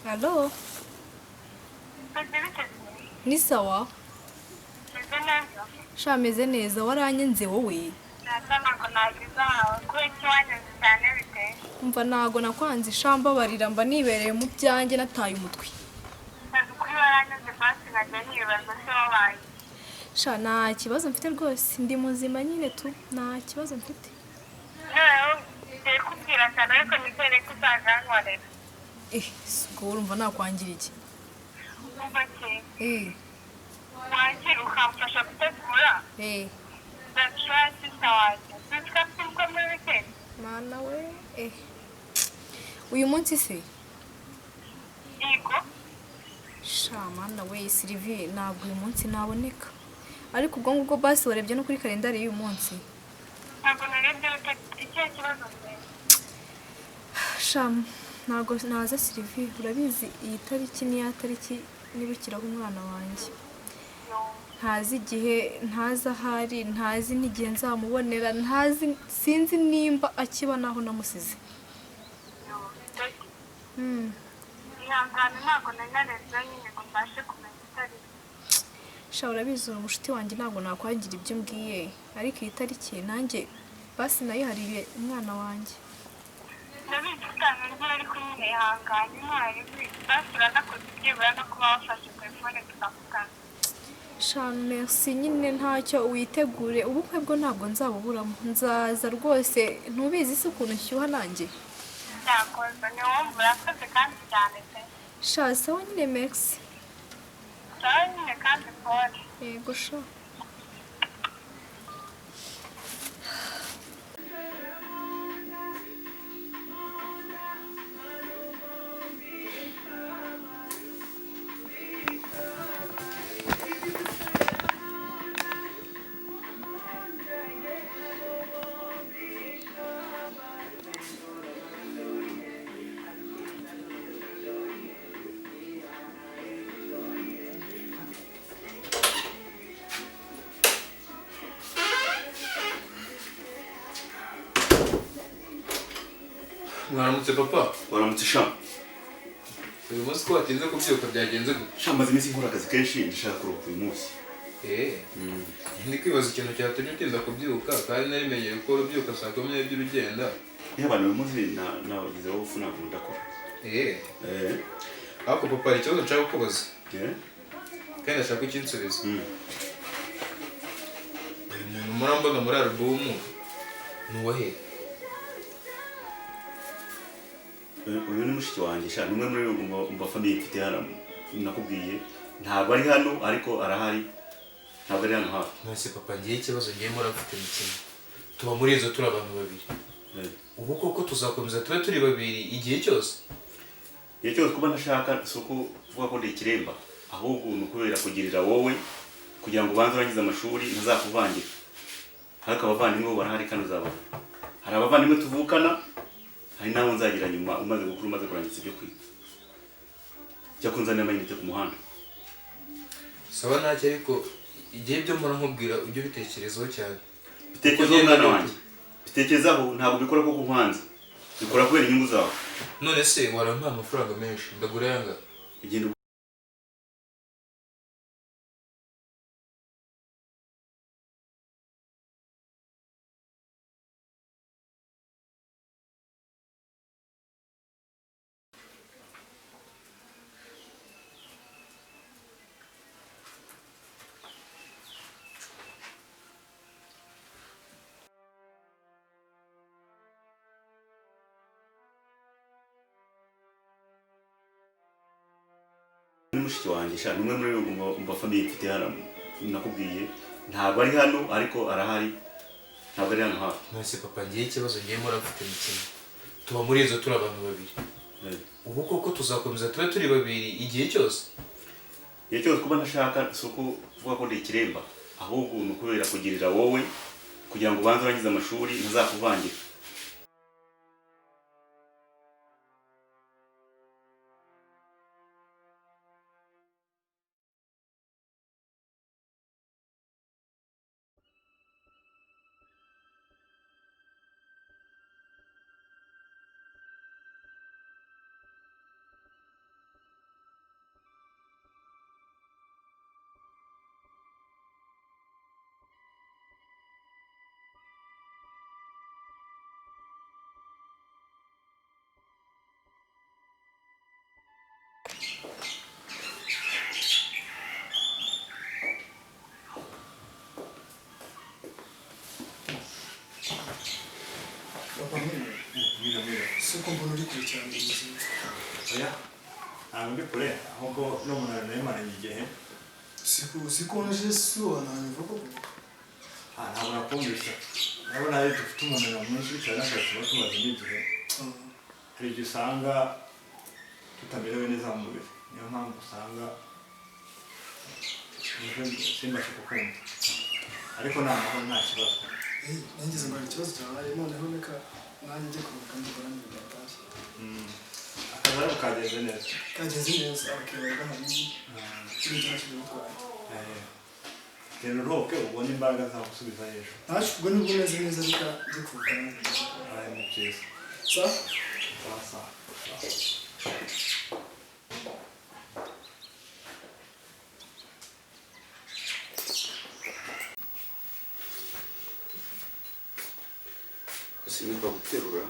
Allo, ni sawa? Sha meze neza waranyenze wowe? Umva nago nakwanze shamba barira mba nibereye mu byanjye nataye umutwe. Sha nta kibazo mfite rwose ndi muzima nyine tu nta kibazo mfite. Siko urumva nakwangira iki? Wakira ukamfasha gutegura ndashobora sitawaje twitwa muri weekend Mana we uyu munsi se? yego Sha mana we Sylvie ntabwo uyu munsi naboneka ariko ubwo ngubwo basi warebye no kuri kalendari y'uyu munsi? ntabwo narebye icyo kibazo mbe Sha ntabwo naza Sylvie urabizi iyi tariki ni ya tariki nibukiraho umwana wanjye ntazi igihe ntazi ahari ntazi n'igihe nzamubonera ntazi sinzi nimba akiba naho namusize. ihangane ntabwo nanareza nyine ngo mbashe kumenya itariki. Sha urabizi uri umushuti wanjye ntabwo nakwagira ibyo mbwiye ariko iyi tariki nanjye basi nayihariye umwana wanjye. ndabizi utangira ariko nyine ihangane ntwari basi uranakoze byibura no kuba wafashe telefone tukavugana. Sha merci nyine ntacyo witegure ubukwe bwo ntabwo nzabuburamo nzaza rwose ntubizi se ukuntu nshyuha nanjye. Cyakoze ni wowe urakoze kandi cyane pe. Sha sawa nyine merci. Sawa nyine kandi pole. Yego sha. Mwaramutse papa. Waramutse sha. Uyu munsi ko watinze kubyuka byagenze gute? Sha maze iminsi nkora akazi kenshi ndashaka kuruhuka uyu munsi. Ndi kwibaza ikintu cyatumye utinda kubyuka kandi narimenyeye ko ubyuka saa 12 ugenda. Abantu uyu munsi nabagize wowe ufuna ngo ndakora. Ako papa ari cyo nshaka kubaza. Kandi ndashaka ikinsubiza. Murambona muri album nuwahe? Uyu ni mushiki wanjye sha numwe muri mu family mfite hano nakubwiye ntabwo ari hano ariko arahari ntabwo ari hano hafi. Nase papa ngiye ikibazo ngiye murafite mikino tuba muri izo turi abantu babiri ubu koko tuzakomeza tube turi babiri igihe cyose kuba ntashaka suko vuga ko ndi ikiremba ahubwo nukubera kugirira wowe kugira ngo ubanze urangize amashuri ntazakuvangira ariko abavandimwe bo barahari kandi uzabona hari abavandimwe tuvukana hari naho nzagira nyuma umaze gukuru umaze kurangiza ibyo kwiga cyo kunzanira amayinite ku muhanda. Sawa ntacyo ariko igihe byo mpora nkubwira ujye bitekerezaho cyane. Bitekerezaho mwana wanjye bitekerezaho ntabwo bikora kuko nkwanze bikora kubera inyungu zawe. None se warampa amafaranga menshi ndagura yanga igenda mushiki wanjye sha numwe muri mu family mfite hano nakubwiye ntabwo ari hano ariko arahari ntabwo ari hano hafi. Nase papa ngiye ikibazo ngiye murafite mikino tuba muri izo turi abantu babiri ubu koko tuzakomeza tube turi babiri igihe cyose kuba ntashaka suko vuga ko ndi ikiremba ahubwo nukubera kugirira wowe kugira ngo ubanze urangize amashuri ntazakuvangira. cyane oya ntabwo kure ahubwo n'umunara nayo maranye igihe sikonje sobanura ko ntabwo nakumvise urabona hari dufite umunara mwinshi bitewe n'akazi tuba tumaze n'igihe hari igihe usanga tutamerewe neza mu mubiri niyo mpamvu usanga simbashe kukumva ariko nta mahoro nta kibazo nangize ngo hari ikibazo cyabaye noneho reka nanjye njye kuruhuka ndikora n'ibintu byatashye akazi ariko kagenze neza abakiriya bahari ikindi kintu kiri gutwara uruhuke ubone imbaraga zawe gusubiza hejuru ubwo nibwo umeze neza reka njye kuruhuka ni byiza sa Sinumva guterura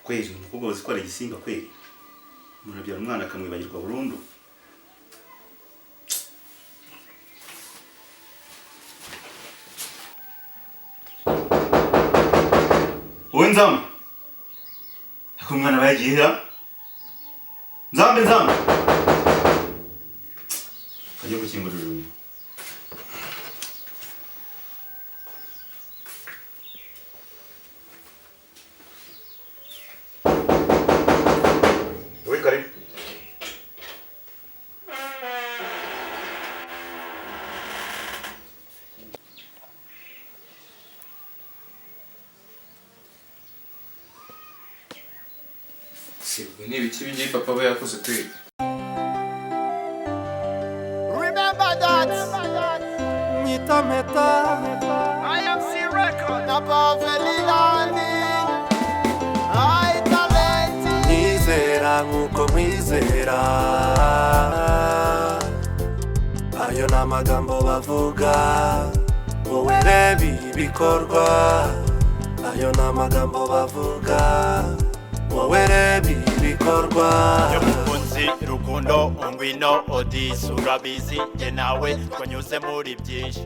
kweli umukobwa uzi ko ari igisimba kweli umuntu abyara umwana akamwibagirwa burundu wowe Nzambe ako umwana bayagiye Nzambe kajya gukingurira urugi Sibwo ni ibiki binye papa aba yakoze kweli. Remember that. Mita meta. I am C record. Napaveli landing. I talent. Nizera nkuko mwizera. Ayo n'amagambo bavuga. Wowe reba ibikorwa. Ayo n'amagambo bavuga. Wowe reba ibikorwa. Yamukunzi rukundo ungwino odisi urabizi nge nawe twanyuze muri byinshi.